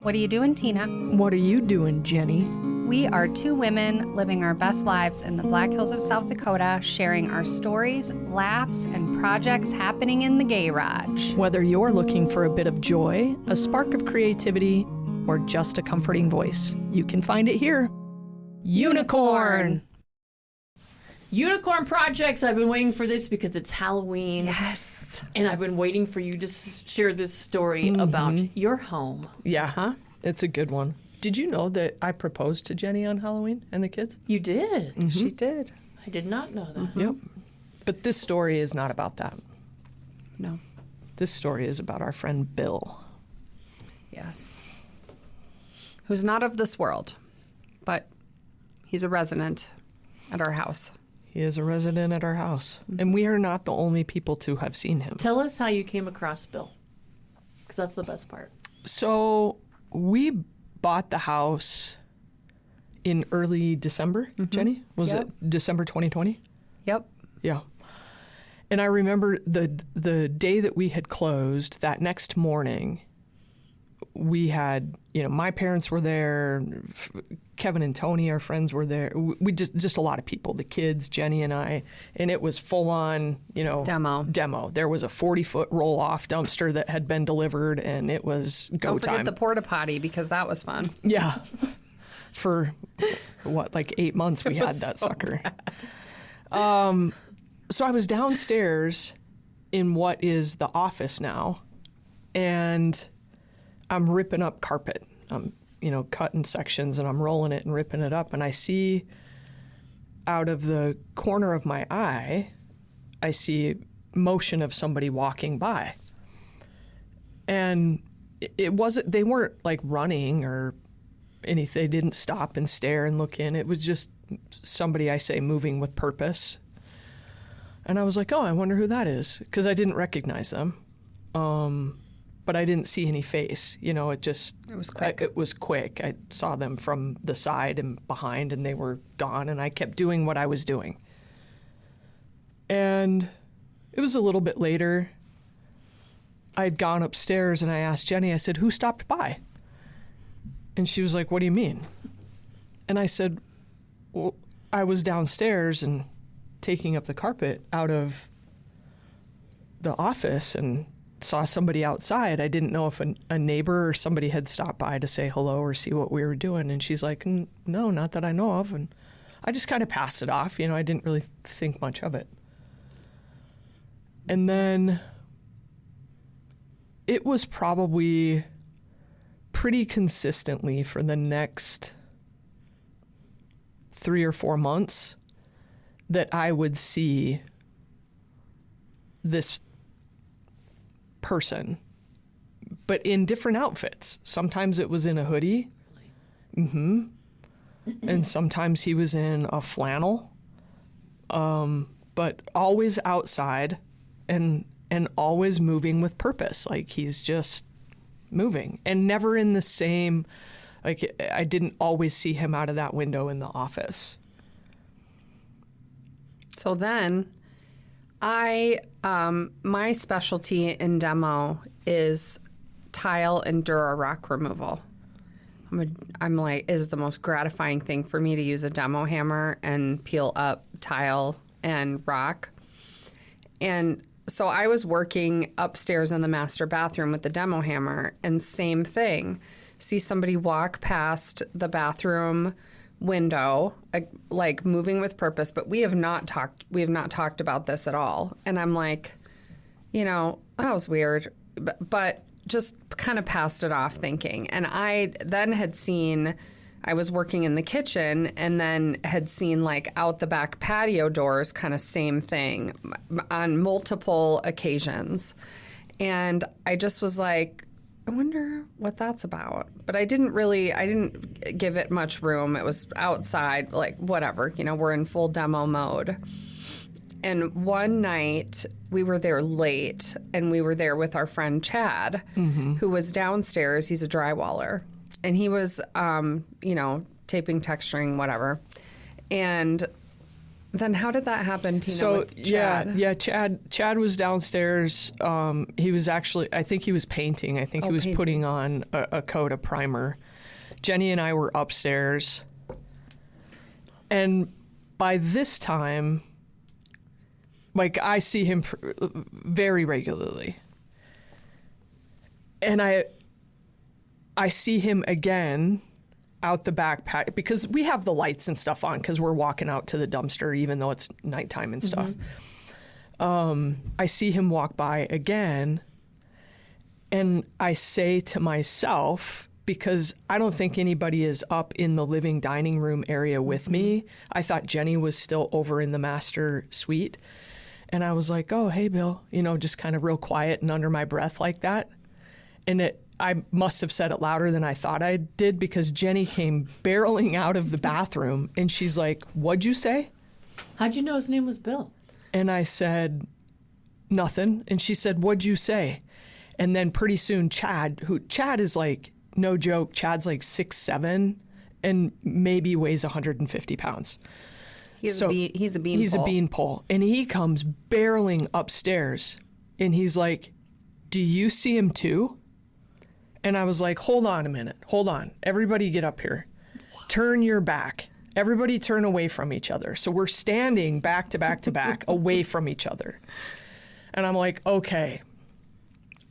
What are you doing, Tina? What are you doing, Jenny? We are two women living our best lives in the Black Hills of South Dakota, sharing our stories, laughs, and projects happening in the garage. Whether you're looking for a bit of joy, a spark of creativity, or just a comforting voice, you can find it here. Unicorn! Unicorn Projects. I've been waiting for this because it's Halloween. Yes. And I've been waiting for you to share this story about your home. Yeah, huh? It's a good one. Did you know that I proposed to Jenny on Halloween and the kids? You did? Mm-hmm. She did. I did not know that. Yep. But this story is not about that. No. This story is about our friend Bill. Yes. Who's not of this world, but he's a resident at our house. He is a resident at our house, and we are not the only people to have seen him. Tell us how you came across Bill, because that's the best part. So we bought the house in early December, Jenny? Was it December 2020? Yep. Yeah. And I remember the day that we had closed, that next morning, we had, my parents were there, Kevin and Tony, our friends, were there. We just a lot of people, the kids, Jenny and I, and it was full on, demo. There was a 40-foot roll-off dumpster that had been delivered, and it was go time. Don't forget the porta potty, because that was fun. Yeah. For, 8 months we had that so sucker. So I was downstairs in what is the office now, and I'm ripping up carpet. I'm, cutting sections, and I'm rolling it and ripping it up. And I see out of the corner of my eye, I see motion of somebody walking by. And it wasn't, they weren't like running or anything. They didn't stop and stare and look in. It was just somebody, I say, moving with purpose. And I was like, oh, I wonder who that is, because I didn't recognize them. But I didn't see any face. It was quick. It was quick. I saw them from the side and behind, and they were gone, and I kept doing what I was doing. And it was a little bit later. I'd gone upstairs, and I asked Jenny, I said, who stopped by? And she was like, what do you mean? And I said, well, I was downstairs and taking up the carpet out of the office and saw somebody outside. I didn't know if a neighbor or somebody had stopped by to say hello or see what we were doing. And she's like, no, not that I know of. And I just kind of passed it off. I didn't really think much of it. And then it was probably pretty consistently for the next 3 or 4 months that I would see this person, but in different outfits. Sometimes it was in a hoodie. And sometimes he was in a flannel. But always outside and always moving with purpose. Like he's just moving, and never in the same, I didn't always see him out of that window in the office. So then my specialty in demo is tile and Dura rock removal. I'm like, is the most gratifying thing for me to use a demo hammer and peel up tile and rock. And so I was working upstairs in the master bathroom with the demo hammer, and same thing. See somebody walk past the bathroom window, like moving with purpose, but we have not talked about this at all. And I'm like, that was weird, but just kind of passed it off thinking. And I then I was working in the kitchen, and then had seen out the back patio doors, kind of same thing on multiple occasions. And I just was like, I wonder what that's about. But I didn't give it much room. It was outside, whatever, we're in full demo mode. And one night we were there late, and we were there with our friend Chad, who was downstairs. He's a drywaller, and he was, taping, texturing, whatever. And Then how did that happen, Tina, So with Chad? yeah, Chad was downstairs. He was actually, I think he was painting. I think he was painting. putting on a coat of primer. Jenny and I were upstairs, and by this time, like, I see him very regularly, and I see him again out the back patio, because we have the lights and stuff on because we're walking out to the dumpster even though it's nighttime and stuff. I see him walk by again, and I say to myself, because I don't think anybody is up in the living dining room area with me. I thought Jenny was still over in the master suite, and I was like, oh, hey, Bill, just kind of real quiet and under my breath like that. And I must have said it louder than I thought I did, because Jenny came barreling out of the bathroom, and she's like, what'd you say? How'd you know his name was Bill? And I said, nothing. And she said, what'd you say? And then pretty soon Chad is like, no joke, Chad's like 6'7" and maybe weighs 150 pounds. He's a beanpole. And he comes barreling upstairs, and he's like, do you see him too? And I was like, hold on a minute. Hold on. Everybody get up here. Turn your back. Everybody turn away from each other. So we're standing back to back to back away from each other. And I'm like, okay,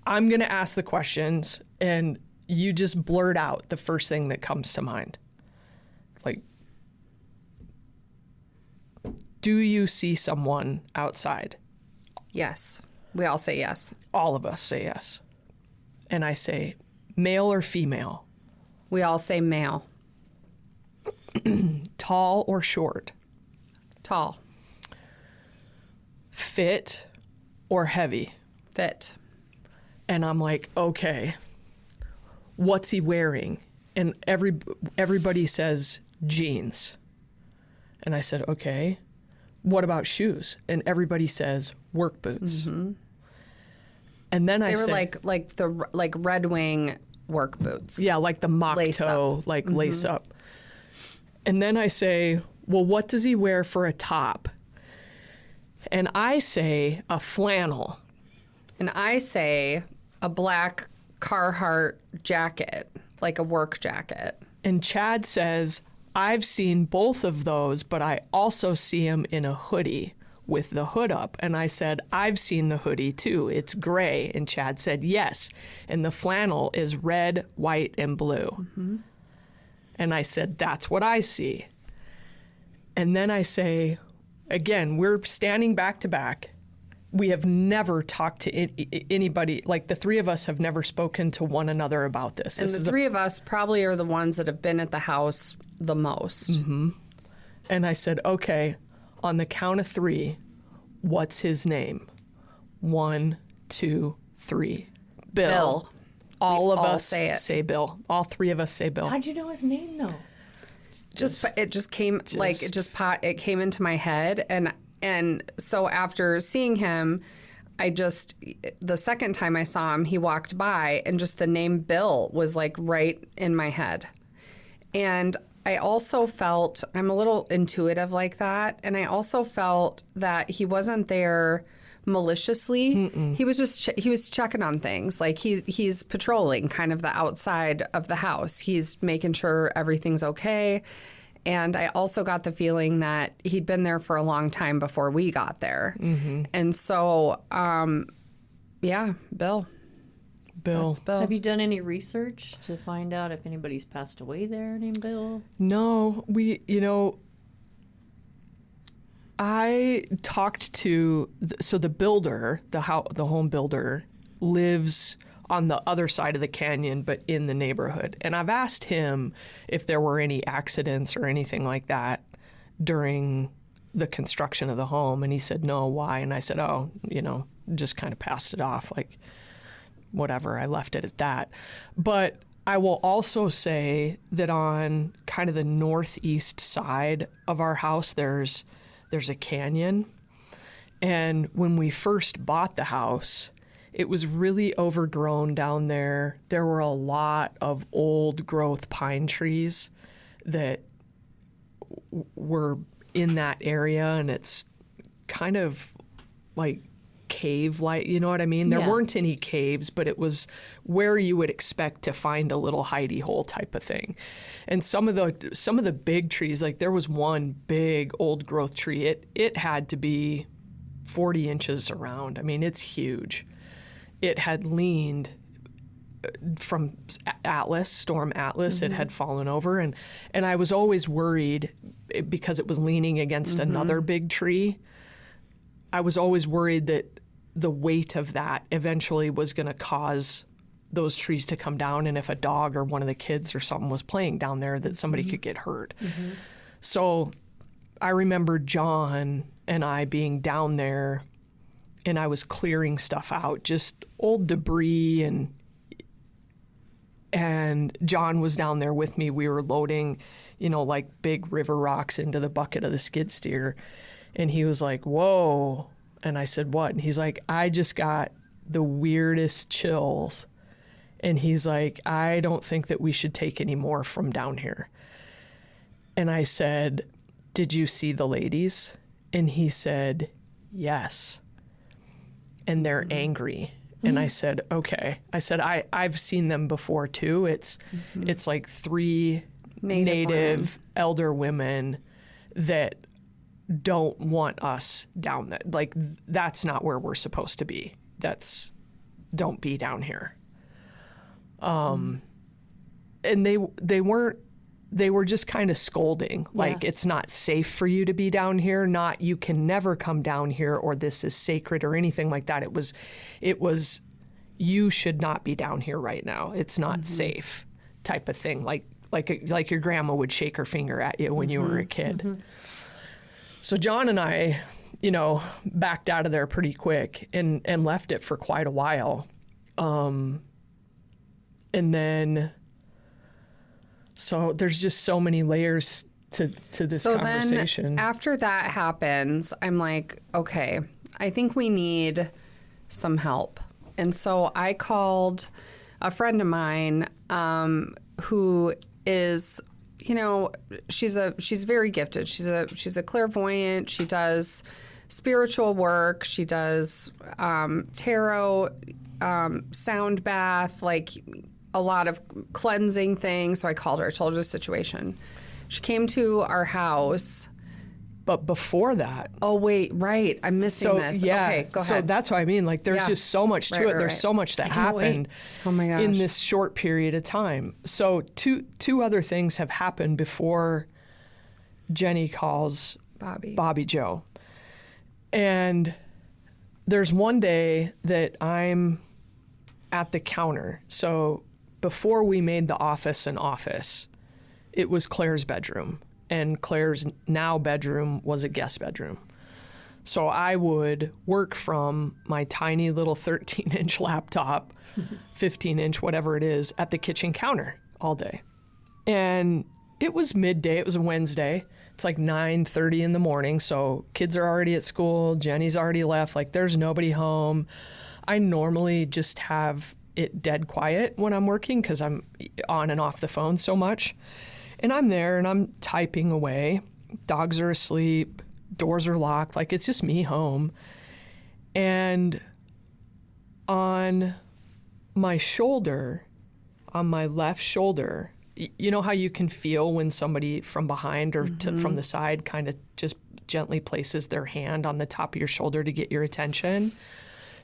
I'm going to ask the questions, and you just blurt out the first thing that comes to mind. Like, do you see someone outside? Yes. We all say yes. All of us say yes. And I say, male or female? We all say male. Tall or short? Tall. Fit or heavy? Fit. And I'm like, okay, what's he wearing? And everybody says jeans. And I said, okay, what about shoes? And everybody says work boots. Mm-hmm. And then they were like Red Wing work boots. Yeah, like the mock lace toe, up. Like lace up. And then I say, well, what does he wear for a top? And I say a flannel. And I say a black Carhartt jacket, like a work jacket. And Chad says, I've seen both of those, but I also see him in a hoodie with the hood up. And I said, I've seen the hoodie too. It's gray. And Chad said, yes. And the flannel is red, white, and blue. Mm-hmm. And I said, that's what I see. And then I say, again, we're standing back to back. We have never talked to anybody, like the three of us have never spoken to one another about this. And the three of us probably are the ones that have been at the house the most. Mm-hmm. And I said, okay, on the count of three, what's his name? 1, 2, 3. Bill. All of us say Bill. All three of us say Bill. How'd you know his name though? It came into my head, and so after seeing him, the second time I saw him, he walked by, and just the name Bill was like right in my head. And I also felt, I'm a little intuitive like that, and I also felt that he wasn't there maliciously. Mm-mm. He was checking on things. Like he's patrolling kind of the outside of the house. He's making sure everything's okay. And I also got the feeling that he'd been there for a long time before we got there. Mm-hmm. And so, yeah, Bill. That's Bill. Have you done any research to find out if anybody's passed away there named Bill? No, I talked to, the builder, the home builder, lives on the other side of the canyon, but in the neighborhood. And I've asked him if there were any accidents or anything like that during the construction of the home. And he said, no, why? And I said, just kind of passed it off. Like, whatever, I left it at that. But I will also say that on kind of the northeast side of our house, there's a canyon. And when we first bought the house, it was really overgrown down there. There were a lot of old growth pine trees that were in that area, and it's kind of like cave-like, you know what I mean? There Yeah. weren't any caves, but it was where you would expect to find a little hidey hole type of thing. And some of the big trees, like there was one big old growth tree. It had to be 40 inches around. I mean, it's huge. It had leaned from Storm Atlas. It had fallen over, and I was always worried because it was leaning against another big tree. I was always worried that the weight of that eventually was going to cause those trees to come down, and if a dog or one of the kids or something was playing down there, that somebody could get hurt. So I remember John and I being down there, and I was clearing stuff out, just old debris, and John was down there with me. We were loading, like big river rocks into the bucket of the skid steer. And he was like, whoa. And I said, what? And he's like, I just got the weirdest chills. And he's like, I don't think that we should take any more from down here. And I said, did you see the ladies? And he said, yes. And they're angry. And I said, okay. I said, I've seen them before too. It's like 3 native elder women that don't want us down there. Like, that's not where we're supposed to be. Don't be down here. And they were just kind of scolding, like, it's not safe for you to be down here, not you can never come down here, or this is sacred or anything like that. It was you should not be down here right now. It's not safe type of thing. Like your grandma would shake her finger at you when you were a kid. So John and I, backed out of there pretty quick and left it for quite a while. And then, so there's just so many layers to this conversation. Then after that happens, I'm like, okay, I think we need some help. And so I called a friend of mine who is, she's very gifted. She's a clairvoyant. She does spiritual work. She does tarot, sound bath, like a lot of cleansing things. So I called her. I told her the situation. She came to our house. But before that... Oh, wait, right. I'm missing this. Yeah, okay, go ahead. So that's what I mean. Like, there's just so much to it. There's so much that happened oh my gosh. in this short period of time. So two other things have happened before Jenny calls Bobby Joe. And there's one day that I'm at the counter. So before we made the office an office, it was Claire's bedroom. And Claire's now bedroom was a guest bedroom. So I would work from my tiny little 13-inch laptop, 15-inch, whatever it is, at the kitchen counter all day. And it was midday. It was a Wednesday. It's like 9:30 in the morning. So kids are already at school. Jenny's already left. Like, there's nobody home. I normally just have it dead quiet when I'm working because I'm on and off the phone so much. And I'm there and I'm typing away. Dogs are asleep. Doors are locked. Like, it's just me home. And on my shoulder, on my left shoulder, you know how you can feel when somebody from behind or from the side kind of just gently places their hand on the top of your shoulder to get your attention?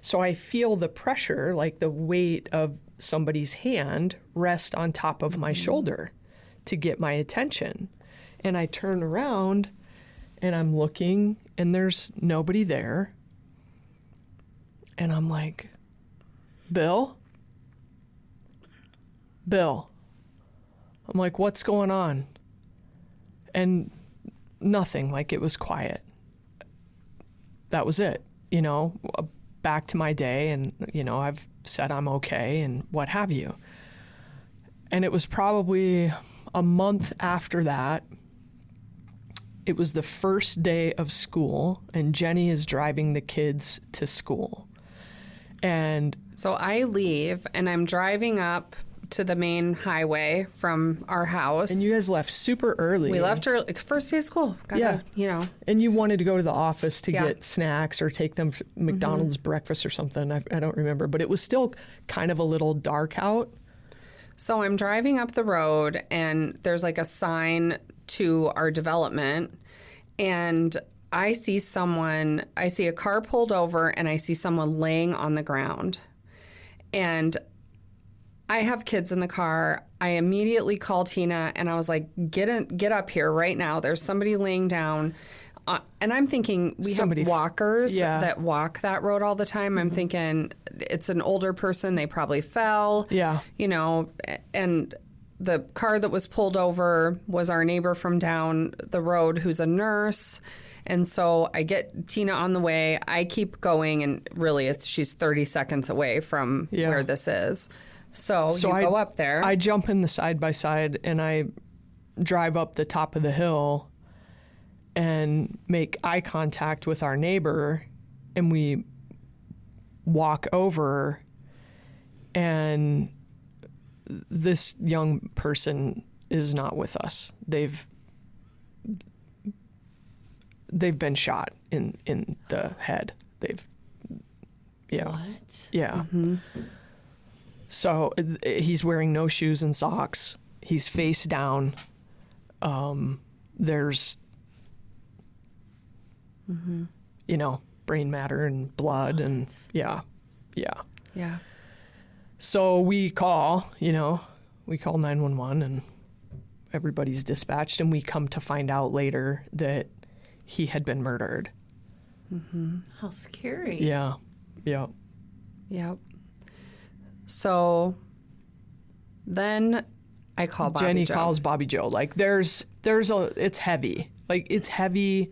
So I feel the pressure, like the weight of somebody's hand, rest on top of my shoulder to get my attention. And I turn around and I'm looking and there's nobody there. And I'm like, Bill? I'm like, what's going on? And nothing, like, it was quiet. That was it, back to my day, and, I've said I'm okay and what have you. And it was probably a month after that. It was the first day of school, and Jenny is driving the kids to school. And so I leave, and I'm driving up to the main highway from our house. And you guys left super early. We left early. First day of school. Yeah. You know. And you wanted to go to the office to Yeah. get snacks or take them to McDonald's breakfast or something. I don't remember. But it was still kind of a little dark out. So I'm driving up the road, and there's like a sign to our development, and I see a car pulled over, and I see someone laying on the ground. And I have kids in the car. I immediately call Tina, and I was like, get up here right now. There's somebody laying down. And I'm thinking have walkers that walk that road all the time. I'm thinking it's an older person. They probably fell. Yeah. You know, and the car that was pulled over was our neighbor from down the road who's a nurse. And so I get Tina on the way. I keep going, and really she's 30 seconds away from where this is. So you go up there. I jump in the side-by-side, and I drive up the top of the hill and make eye contact with our neighbor, and we walk over, and this young person is not with us. They've been shot in the head. What? Yeah. Mm-hmm. So he's wearing no shoes and socks. He's face down. There's brain matter and blood and yeah. So we call 911, and everybody's dispatched, and we come to find out later that he had been murdered. Mm-hmm. How scary. Yeah. Yep. So then I call Bobby Jenny Joe. calls Bobby Joe. Like it's heavy. Like it's heavy.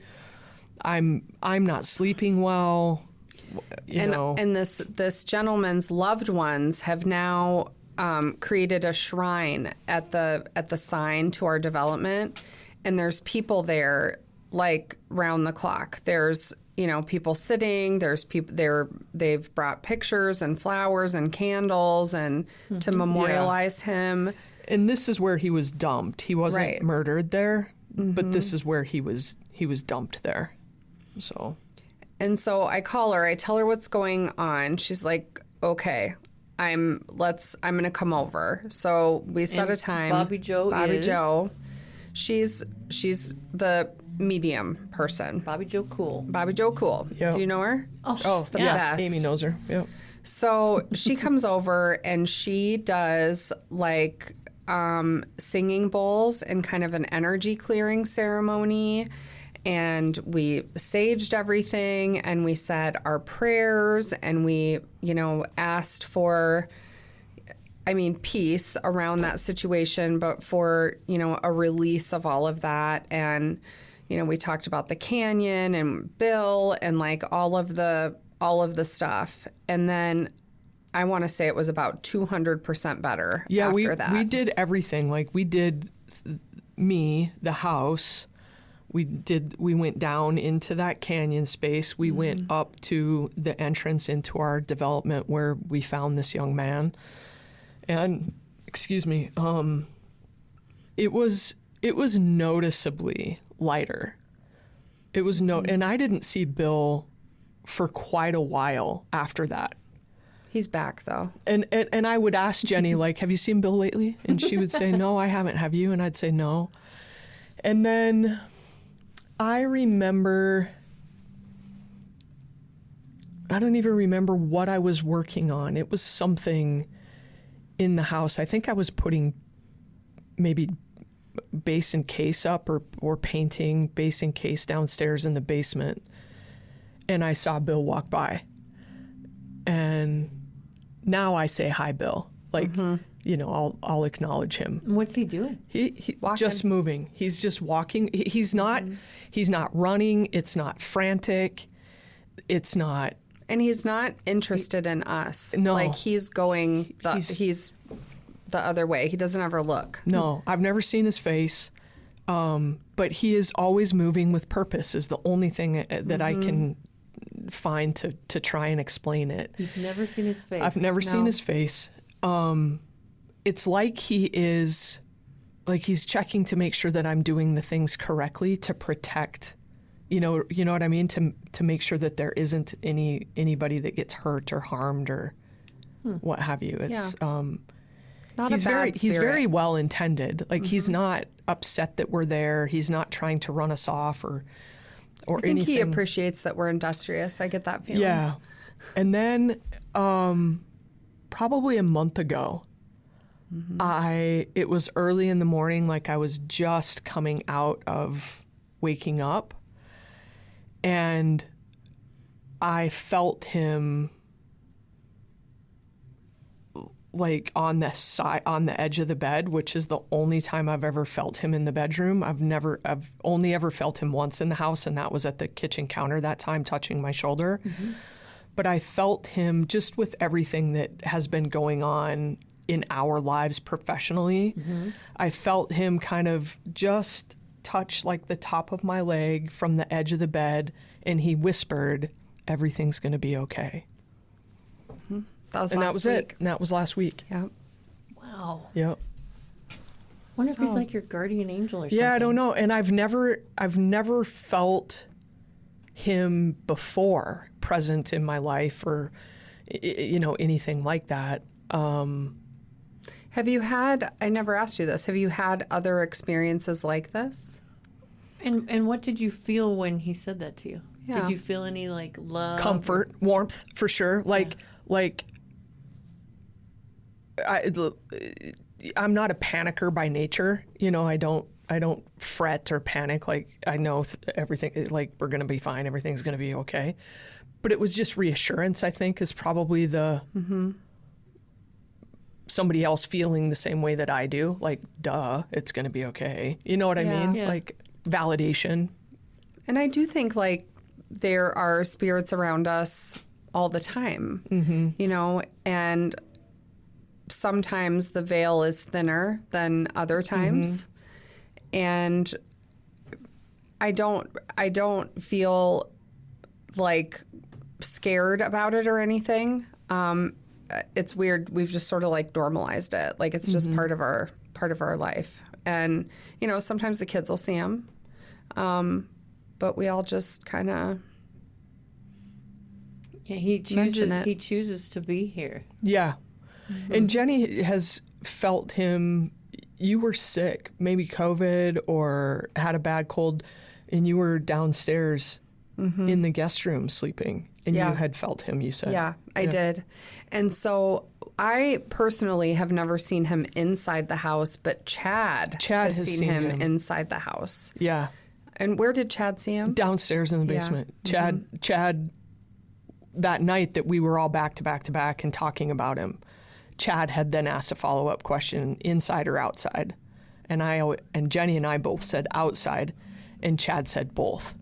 I'm not sleeping well. You know. And this gentleman's loved ones have now created a shrine at the sign to our development, and there's people there like round the clock. There's people sitting. There's people there. They've brought pictures and flowers and candles and to memorialize him. And this is where he was dumped. He wasn't murdered there, but this is where he was dumped there. So I call her. I tell her what's going on. She's like, "Okay, I'm going to come over." So we set a time. Bobby Joe. She's the medium person. Bobby Joe Cool. Yep. Do you know her? Oh, she's the best. Amy knows her. Yep. So she comes over, and she does like singing bowls and kind of an energy clearing ceremony. And we saged everything, and we said our prayers, and we, asked for, peace around that situation, but for, a release of all of that. And, we talked about the canyon and Bill and like all of the stuff. And then I want to say it was about 200% better after that. We did everything. Like we did the house. We went down into that canyon space. We went up to the entrance into our development where we found this young man. And it was noticeably lighter. It was and I didn't see Bill for quite a while after that. He's back though. And I would ask Jenny, like, have you seen Bill lately? And she would say, no, I haven't. Have you? And I'd say no. And then I don't even remember what I was working on. It was something in the house. I think I was putting maybe base and case up or painting base and case downstairs in the basement. And I saw Bill walk by. And now I say, hi, Bill. Like, I'll acknowledge him. What's he doing? He just moving. He's just walking. He's not running. It's not frantic. It's not. And he's not interested in us. No. Like he's going, he's the other way. He doesn't ever look. No, I've never seen his face. But he is always moving with purpose is the only thing that I can find to try and explain it. You've never seen his face? I've never seen his face. it's like he's checking to make sure that I'm doing the things correctly to protect, you know what I mean? To make sure that there isn't anybody that gets hurt or harmed or what have you. It's, Not he's a bad he's spirit. very well intended. Like he's not upset that we're there. He's not trying to run us off or I think anything. he appreciates that we're industrious. I get that feeling. Yeah. And then probably a month ago, it was early in the morning, like I was just coming out of waking up, and I felt him like on the edge of the bed, which is the only time I've ever felt him in the bedroom. I've only ever felt him once in the house, and that was at the kitchen counter that time, touching my shoulder. But I felt him just with everything that has been going on in our lives professionally. I felt him kind of just touch like the top of my leg from the edge of the bed, and he whispered, "Everything's going to be okay." That was And last that was week. it. And that was last week. Yeah. Wow. Yep. Wonder if he's So- like your guardian angel or something. Yeah, I don't know. And I've never felt him before present in my life or anything like that. Have you had, I never asked you this, have you had other experiences like this? And what did you feel when he said that to you? Yeah. Did you feel any like love? Comfort, warmth, for sure. Like I'm not a panicker by nature. I don't fret or panic. Like I know everything, like we're going to be fine. Everything's going to be okay. But it was just reassurance, I think, is probably the somebody else feeling the same way that I do. Like, duh, it's going to be okay. You know what I Yeah. mean? Yeah. Like validation. And I do think like there are spirits around us all the time, and sometimes the veil is thinner than other times. And I don't feel like scared about it or anything. It's weird. We've just sort of like normalized it. Like it's just part of our life. And, sometimes the kids will see them. But we all just kind of he it. chooses to be here. Yeah. And Jenny has felt him. You were sick, maybe COVID or had a bad cold, and you were downstairs in the guest room sleeping, and Yeah. you had felt him, you said. Yeah, I did. And so I personally have never seen him inside the house, but Chad has seen him inside the house. Yeah. And where did Chad see him? Downstairs in the Yeah. basement. Chad, that night that we were all back to back to back and talking about him, Chad had then asked a follow-up question, inside or outside. And Jenny and I both said outside, and Chad said both.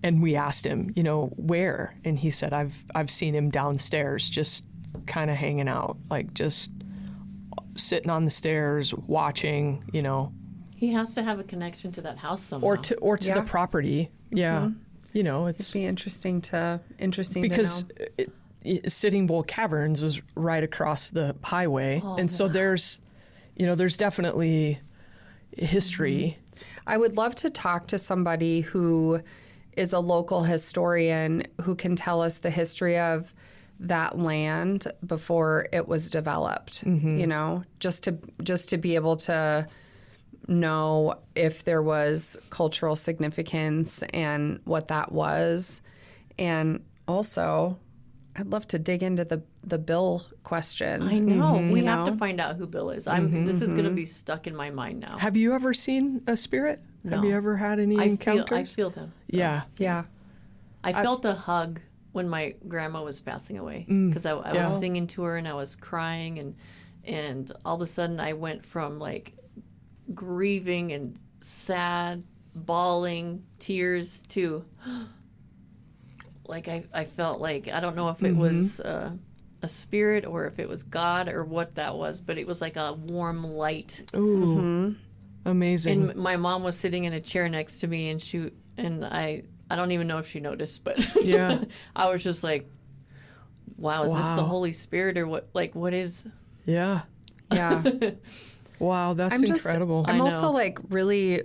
And we asked him, where? And he said, I've seen him downstairs, just kind of hanging out, like just sitting on the stairs, watching, He has to have a connection to that house somehow. or to Yeah. the property. Yeah. It's It'd be interesting because to know. Sitting Bull Caverns was right across the highway. And so there's definitely history. I would love to talk to somebody who is a local historian who can tell us the history of that land before it was developed, just to be able to know if there was cultural significance and what that was. And also, I'd love to dig into the Bill question. I know. We You have to know? find out who Bill is. This is going to be stuck in my mind now. Have you ever seen a spirit? No. Have you ever had any I encounters? feel them. Yeah. Yeah. I felt a hug when my grandma was passing away because I was singing to her and I was crying and all of a sudden I went from like grieving and sad, bawling, tears to like I felt like I don't know if it was a spirit or if it was God or what that was, but it was like a warm light. Ooh. Amazing. And my mom was sitting in a chair next to me and I don't even know if she noticed, but Yeah. I was just like, wow, is this the Wow. Holy Spirit or what? Like, what is? Yeah. Yeah. Wow, that's I'm just- incredible. I'm I also know. like really,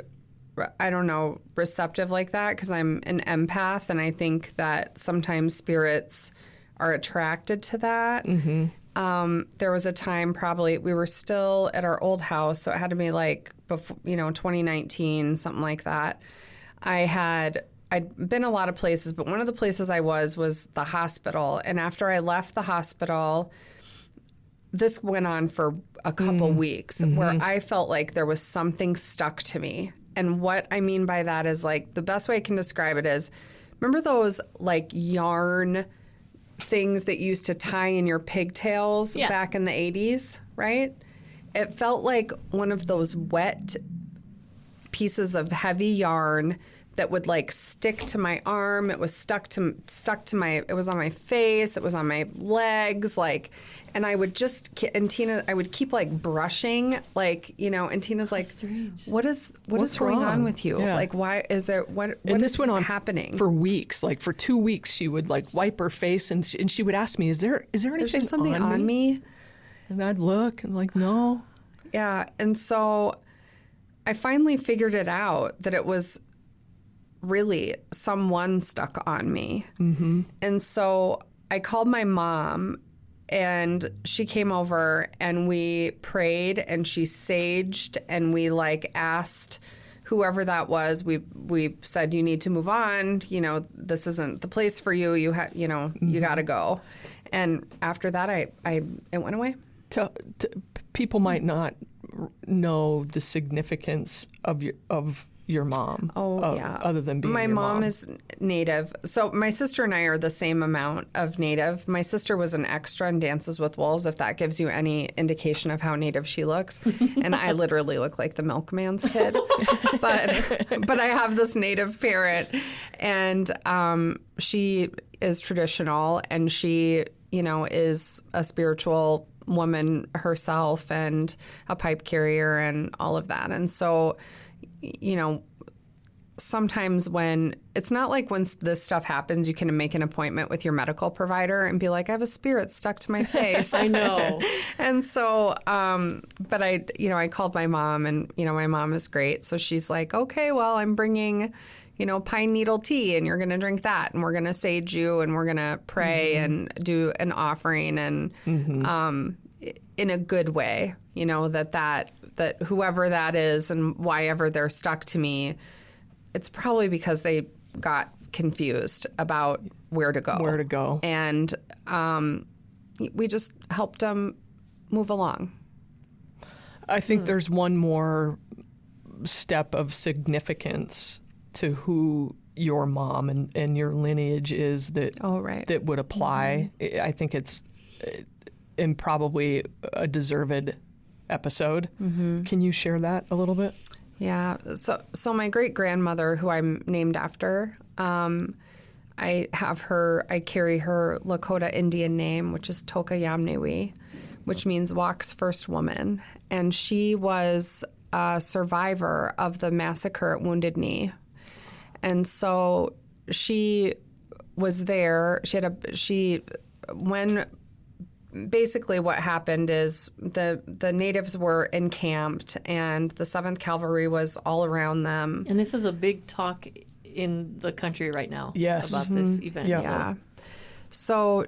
I don't know, receptive like that because I'm an empath, and I think that sometimes spirits are attracted to that. There was a time, probably we were still at our old house, so it had to be like before, 2019, something like that. I'd been a lot of places, but one of the places I was the hospital. And after I left the hospital, this went on for a couple weeks where I felt like there was something stuck to me. And what I mean by that is, like, the best way I can describe it is, remember those like yarn things that used to tie in your pigtails Yeah. back in the 80s, right? It felt like one of those wet pieces of heavy yarn that would like stick to my arm. It was stuck to my, it was on my face, it was on my legs, like, and I would just, and Tina, I would keep like brushing, like, and Tina's like, strange. what is What's going on wrong? with you? Yeah. Like, why is there, what And this is went on happening? for weeks. Like for 2 weeks, she would like wipe her face and she would ask me, "Is there anything Is there something on me? And I'd look and like, no. Yeah. And so I finally figured it out that it was really someone stuck on me. Mm-hmm. And so I called my mom, and she came over and we prayed and she saged, and we like asked whoever that was, we said, you need to move on. This isn't the place for you. You you got to go. And after that, it went away. People might not know the significance of your mom. Yeah. Other than being my your mom is Native. So my sister and I are the same amount of Native. My sister was an extra in Dances with Wolves, if that gives you any indication of how Native she looks. And I literally look like the milkman's kid. but I have this Native parent, and she is traditional, and she, is a spiritual woman herself and a pipe carrier and all of that. And so, sometimes when it's not like when this stuff happens, you can make an appointment with your medical provider and be like, I have a spirit stuck to my face. I know. And so, but I called my mom, and, my mom is great. So she's like, okay, well, I'm bringing, pine needle tea, and you're going to drink that, and we're going to sage you, and we're going to pray and do an offering, and in a good way, that whoever that is and why ever they're stuck to me, it's probably because they got confused about where to go. And we just helped them move along. I think there's one more step of significance to who your mom and your lineage is that that would apply. I think it's in probably a deserved episode. Can you share that a little bit? Yeah. So my great grandmother, who I'm named after, I carry her Lakota Indian name, which is Toka Yamnewi, which means walks first woman. And she was a survivor of the massacre at Wounded Knee. And so she was there. Basically what happened is the natives were encamped, and the 7th Cavalry was all around them. And this is a big talk in the country right now. Yes. About this event. Yeah. Yeah. So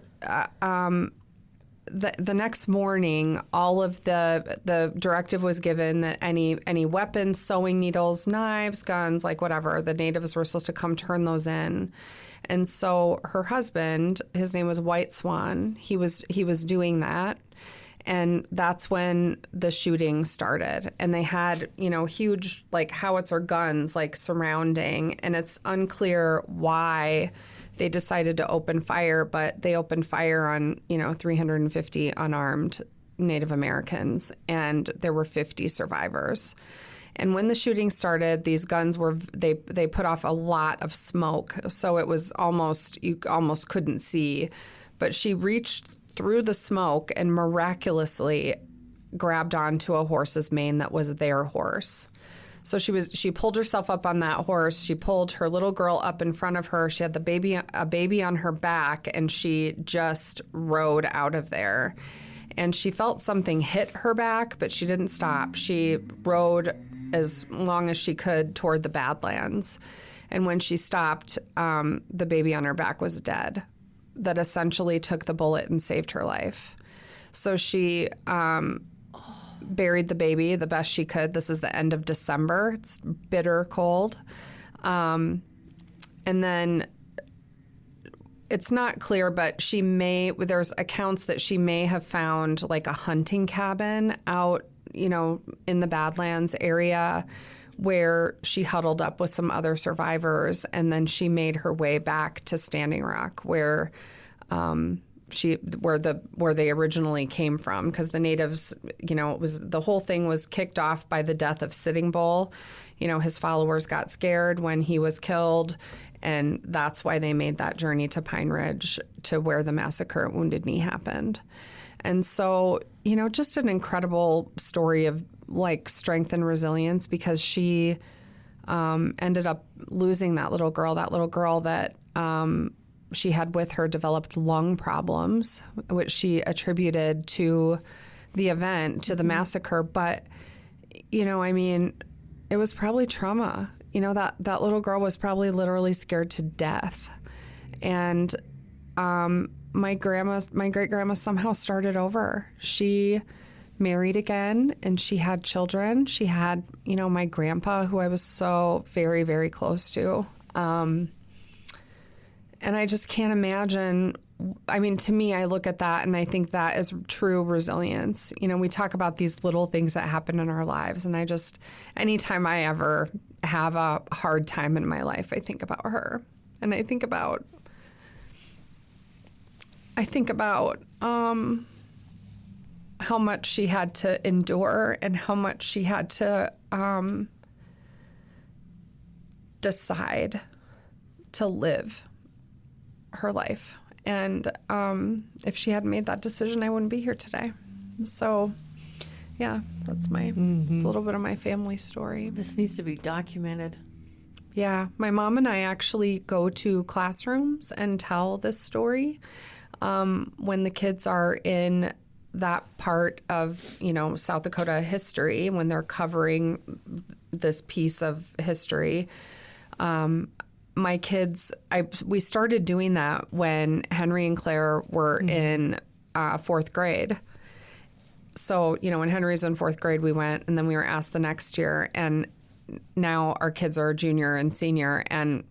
the next morning, all of the directive was given that any weapons, sewing needles, knives, guns, like whatever, the natives were supposed to come turn those in. And so her husband, his name was White Swan, he was doing that. And that's when the shooting started. And they had, huge like howitzer guns like surrounding. And it's unclear why they decided to open fire, but they opened fire on, 350 unarmed Native Americans. And there were 50 survivors. And when the shooting started, these guns they put off a lot of smoke. So it was you almost couldn't see. But she reached through the smoke and miraculously grabbed onto a horse's mane that was their horse. So she pulled herself up on that horse. She pulled her little girl up in front of her. She had a baby on her back, and she just rode out of there. and she felt something hit her back, but she didn't stop. She rode as long as she could toward the Badlands. And when she stopped, the baby on her back was dead. That essentially took the bullet and saved her life. So she buried the baby the best she could. This is the end of December. It's bitter cold. And then it's not clear, but there's accounts that she may have found like a hunting cabin out, in the Badlands area where she huddled up with some other survivors, and then she made her way back to Standing Rock where where they originally came from, because the natives, the whole thing was kicked off by the death of Sitting Bull. His followers got scared when he was killed, and that's why they made that journey to Pine Ridge, to where the massacre at Wounded Knee happened. And so, just an incredible story of like strength and resilience, because she ended up losing that little girl that she had with her developed lung problems, which she attributed to the event, to the massacre. But, it was probably trauma. That little girl was probably literally scared to death. And my great-grandma somehow started over. She married again, and she had children. She had, my grandpa, who I was so very, very close to. And I just can't imagine. To me, I look at that and I think that is true resilience. We talk about these little things that happen in our lives, and anytime I ever have a hard time in my life, I think about her, and I think about how much she had to endure and how much she had to decide to live her life. And if she hadn't made that decision, I wouldn't be here today. So, yeah, that's it's a little bit of my family story. This needs to be documented. Yeah, my mom and I actually go to classrooms and tell this story when the kids are in that part of, South Dakota history, when they're covering this piece of history. My kids, we started doing that when Henry and Claire were in fourth grade. So, when Henry's in fourth grade, we went, and then we were asked the next year. And now our kids are junior and senior, and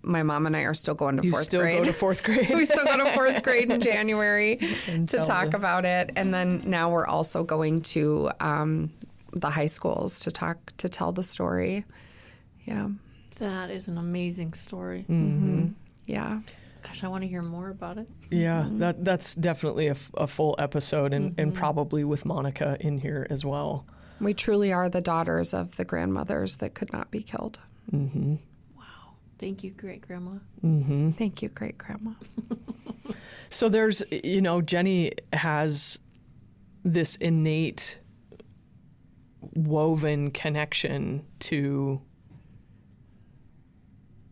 my mom and I are still going to fourth grade. You still go to fourth grade? We still go to fourth grade in January to talk about it. And then now we're also going to the high schools to tell the story. Yeah. That is an amazing story. Mm-hmm. Yeah. Gosh, I want to hear more about it. Yeah, that's definitely a full episode, and probably with Monica in here as well. We truly are the daughters of the grandmothers that could not be killed. Mm-hmm. Wow. Thank you, great-grandma. Mm-hmm. Thank you, great-grandma. So there's, Jenny has this innate woven connection to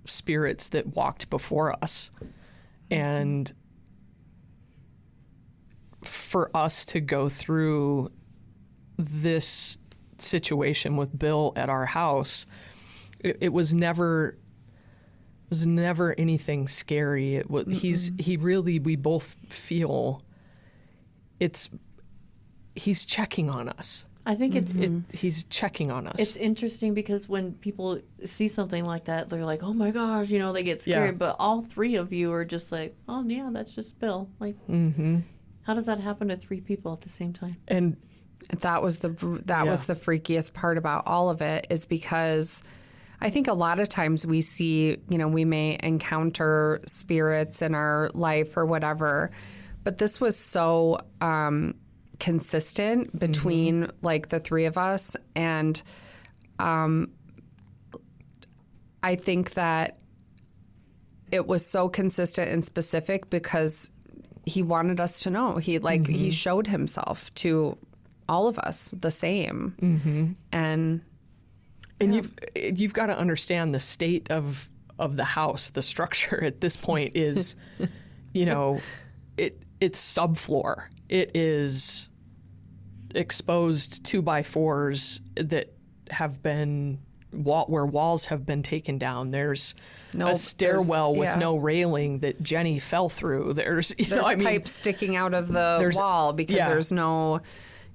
spirits that walked before us. And for us to go through this situation with Bill at our house, it was never anything scary. It was, we both feel he's checking on us. I think he's checking on us. It's interesting because when people see something like that, they're like, oh my gosh, they get scared. Yeah. But all three of you are just like, oh yeah, that's just Bill. Like, how does that happen to three people at the same time? And that was the freakiest part about all of it, is because I think a lot of times we see, we may encounter spirits in our life or whatever, but this was so consistent between like the three of us. And I think that it was so consistent and specific because he wanted us to know. He showed himself to all of us the same. And you've got to understand the state of the house. The structure at this point is, it's subfloor. It is exposed 2x4s that have been where walls have been taken down. There's a stairwell with no railing that Jenny fell through. There's pipes sticking out of the wall because there's no,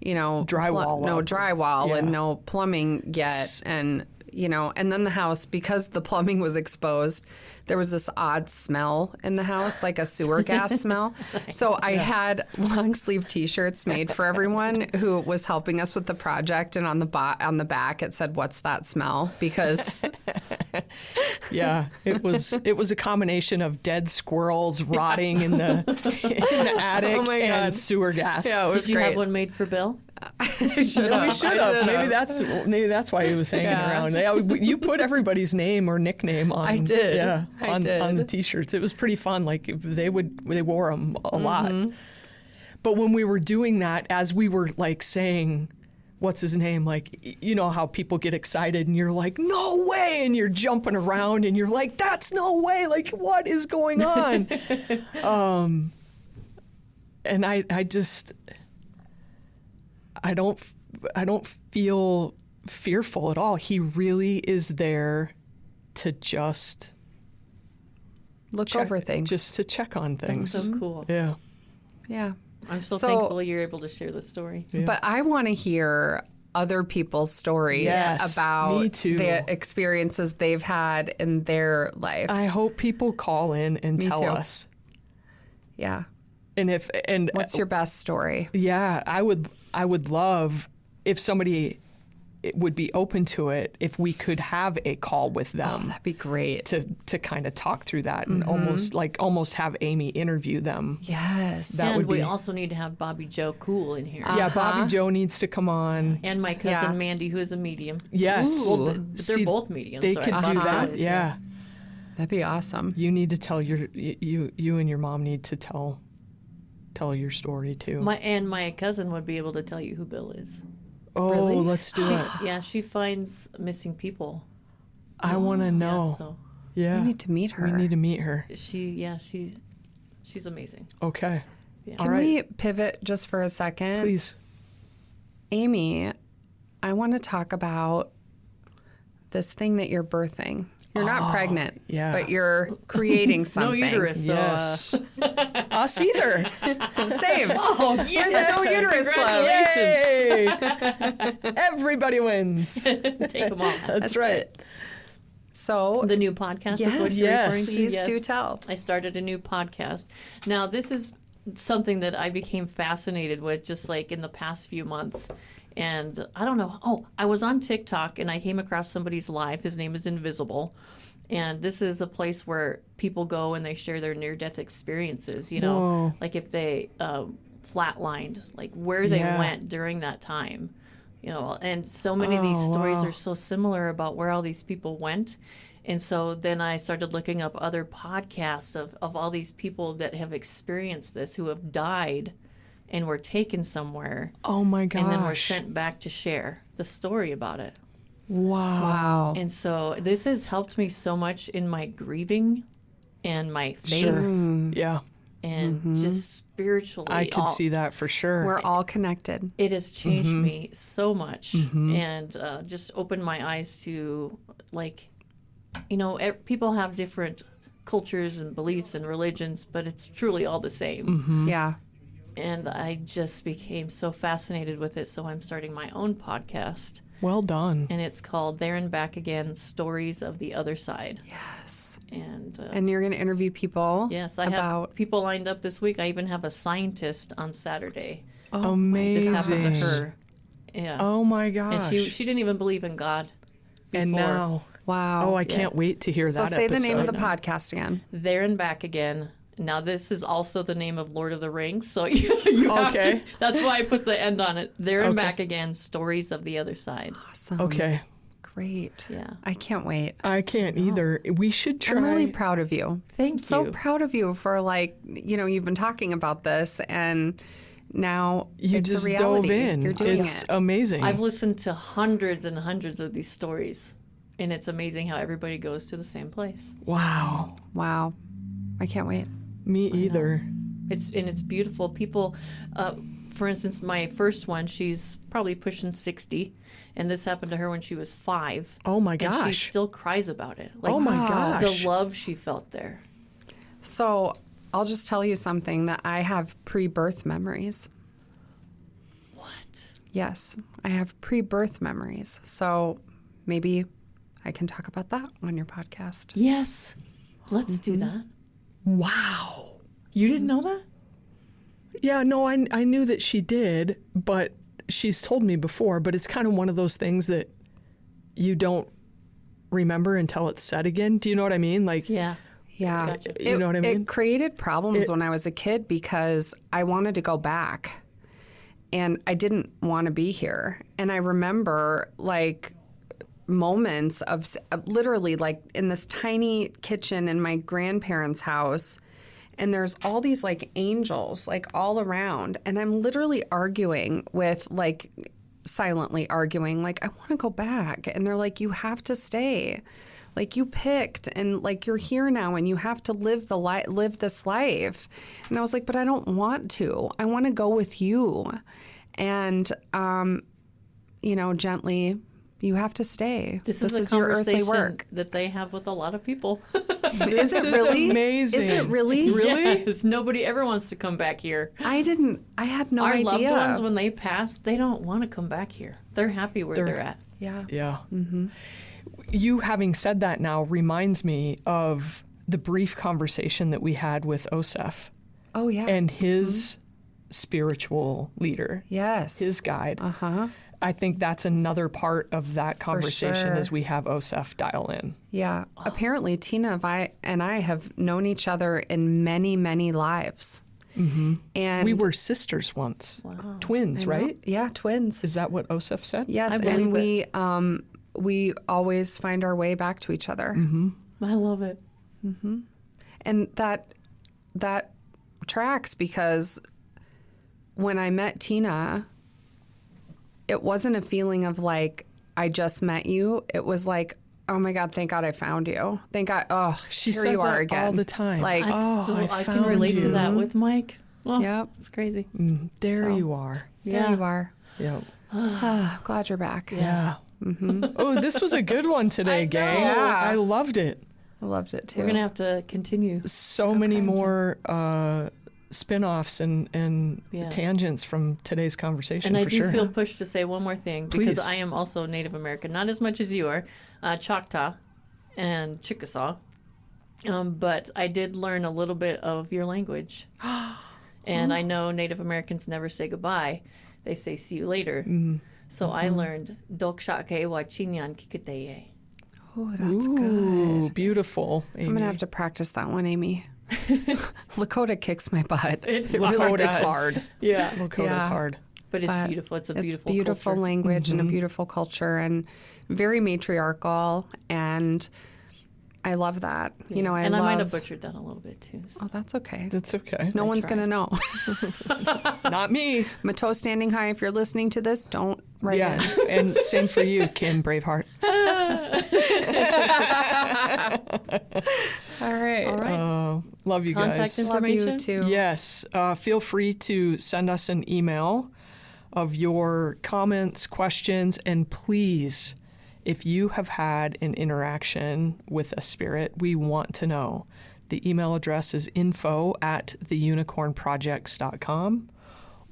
drywall and no plumbing yet. And, and then the house, because the plumbing was exposed, there was this odd smell in the house, like a sewer gas smell. So I had long sleeve T-shirts made for everyone who was helping us with the project, and on the back it said, "What's that smell?" Because it was a combination of dead squirrels rotting in the attic and sewer gas. Yeah, it was Did you great. have one made for Bill? We should have. Maybe that's why he was hanging around. You put everybody's name or nickname on. I did. Yeah, on the T-shirts. It was pretty fun. Like they wore them a lot. But when we were doing that, as we were like saying, "What's his name?" Like, you know how people get excited and you're like, "No way!" and you're jumping around and you're like, "That's no way!" Like, what is going on? And I don't feel fearful at all. He really is there to just look over things. Just to check on things. That's so cool. Yeah. Yeah. I'm so thankful you're able to share this story. Yeah. But I want to hear other people's stories Yes, about me too. the experiences they've had in their life. I hope people call in and tell too. us. Yeah. And What's your best story? Yeah, I would love if somebody would be open to it, if we could have a call with them. That'd be great. To kind of talk through that and almost have Amy interview them. Yes. That and would we be- also need to have Bobby Joe Cool in here. Yeah, Bobby Joe needs to come on. And my cousin Yeah. Mandy, who is a medium. Yes. Well, they're both mediums. They so could do Bobby that. Joe is, Yeah. That'd be awesome. You need to tell you and your mom need to tell your story too. My cousin would be able to tell you who Bill is. Really? Let's do it. Yeah, she finds missing people. I want to know. Yeah, so Yeah. We need to meet her. We need to meet her. she's amazing. Okay. Yeah. All Can right. we pivot just for a second? Please. Amy, I want to talk about this thing that you're birthing. You're not pregnant, yeah. but you're creating No something. uterus. So, Yes. Us either. Same. Oh, yes. No uterus club. Congratulations. Yay! Everybody wins. Take them all. That's right. So, The new podcast is what you're Yes. referring to? please Yes. do tell. I started a new podcast. Now, this is something that I became fascinated with just like in the past few months. And I don't know. Oh, I was on TikTok and I came across somebody's live. His name is Invisible. And this is a place where people go and they share their near-death experiences, Whoa. like if they flatlined, like where they Yeah. went during that time, and so many of these stories wow. are so similar about where all these people went. And so then I started looking up other podcasts of all these people that have experienced this, who have died and were taken somewhere Oh my gosh. and then were sent back to share the story about it. Wow. Wow. And so this has helped me so much in my grieving and my faith Sure. Yeah. and just spiritually. I could see that for sure. We're all connected. It has changed me so much and just opened my eyes to, like, people have different cultures and beliefs and religions, but it's truly all the same. Yeah. And I just became so fascinated with it. So I'm starting my own podcast, Well done. and it's called There and Back Again, Stories of the Other Side. Yes. And you're going to interview people yes, I about have people lined up this week. I even have a scientist on Saturday. Amazing. This happened to her. Yeah. Oh my gosh. And she didn't even believe in God before. And now. Wow. Oh, I can't wait to hear So that say the name of the episode. podcast again. There and Back Again. Now, this is also the name of Lord of the Rings, so you have Okay. to, that's why I put the end on it. There and Okay. Back Again, Stories of the Other Side. Awesome. Okay. Great. Yeah. I can't wait. I can't either. We should try. I'm really proud of you. Thank So you. proud of you for you've been talking about this and now you it's just a reality. dove in. You're doing It's it. amazing. I've listened to hundreds and hundreds of these stories, and it's amazing how everybody goes to the same place. Wow. Wow. I can't wait. Me either. It's beautiful. People, for instance, my first one, she's probably pushing 60, and this happened to her when she was 5. Oh my And gosh. she still cries about it. Like, Oh my gosh. the love she felt there. So I'll just tell you something that I have pre-birth memories. What? Yes, I have pre-birth memories. So maybe I can talk about that on your podcast. Yes. Let's do that. Wow. You didn't know that? Yeah, no, I knew that she did, but she's told me before, but it's kind of one of those things that you don't remember until it's said again. Do you know what I mean? Like, Yeah. Gotcha. You know what I mean? It created problems when I was a kid because I wanted to go back and I didn't want to be here. And I remember like moments of literally like in this tiny kitchen in my grandparents' house, and there's all these like angels like all around, and I'm literally arguing with like silently arguing like I want to go back, and they're like, you have to stay, like you picked, and like you're here now and you have to live this life. And I was like, but I don't want to. I want to go with you. And gently, you have have to stay. This is a your earthly conversation work. that they have with a lot of people. Is it really amazing? Is it really? Really? Yes. Nobody ever wants to come back here. I had no Our idea. loved ones, when they pass, they don't want to come back here. They're happy where they're at. Yeah. Yeah. Mm-hmm. You having said that now reminds me of the brief conversation that we had with Osef Oh yeah. and his spiritual leader, yes. his guide. Uh-huh. I think that's another part of that conversation sure. as we have Osef dial in. Yeah. Apparently, Tina and I have known each other in many, many lives. Mm-hmm. And We were sisters once. Wow. Twins, right? Yeah, twins. Is that what Osef said? Yes, I believe and we always find our way back to each other. Mm-hmm. I love it. And that tracks because when I met Tina, it wasn't a feeling of like, I just met you. It was like, oh my God, thank God I found you. Thank God. Oh, She here says you are that again. all the time. Like, I can found relate you. to that with Mike. Oh, Yep. It's crazy. There So. you are. there you are. Yeah. Glad you're back. Yeah. Oh, this was a good one today, gang. Yeah. I loved it. I loved it too. We're going to have to continue. So many more spin-offs and Yeah. tangents from today's conversation, And I for do sure. feel pushed to say one more thing Please. because I am also Native American, not as much as you are, Choctaw and Chickasaw. But I did learn a little bit of your language. And I know Native Americans never say goodbye. They say see you later. So I learned Dokshake wa Chinyan Kikateye. Oh, that's Ooh, good. beautiful, Amy. I'm gonna have to practice that one, Amy. Lakota kicks my butt. It's It really Lakota's does. hard. Yeah. Lakota's Yeah. hard. But it's But beautiful. It's a It's beautiful beautiful culture. language and a beautiful culture and very matriarchal, and I love that. You know, I and love. I might have butchered that a little bit too. So. Oh, that's okay. That's okay. No one's tried. gonna know. Not me. Mato standing high. If you're listening to this, don't write Yeah. in. And same for you, Kim Braveheart. All right. All right. Love you Contact guys. Love you information? too. Yes. Feel free to send us an email of your comments, questions, and please, if you have had an interaction with a spirit, we want to know. The email address is info@theunicornprojects.com,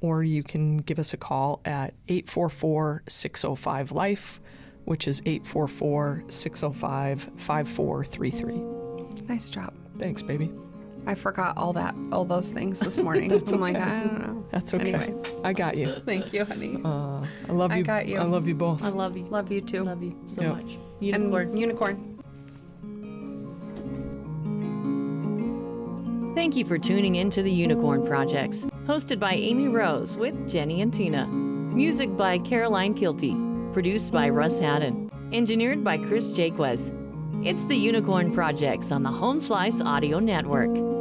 or you can give us a call at 844-605-LIFE, which is 844-605-5433. Nice job. Thanks, baby. I forgot all those things this morning. So I'm like, I don't know. That's okay. Anyway. I got you. Thank you, honey. I love I you. got you. I love you both. I love you. Love you too. Love you so Yeah. much. And Unicorn. unicorn. Thank you for tuning in to the Unicorn Projects, hosted by Amy Rose with Jenny and Tina. Music by Caroline Kilty. Produced by Russ Haddon. Engineered by Chris Jaquez. It's the Unicorn Projects on the Home Slice Audio Network.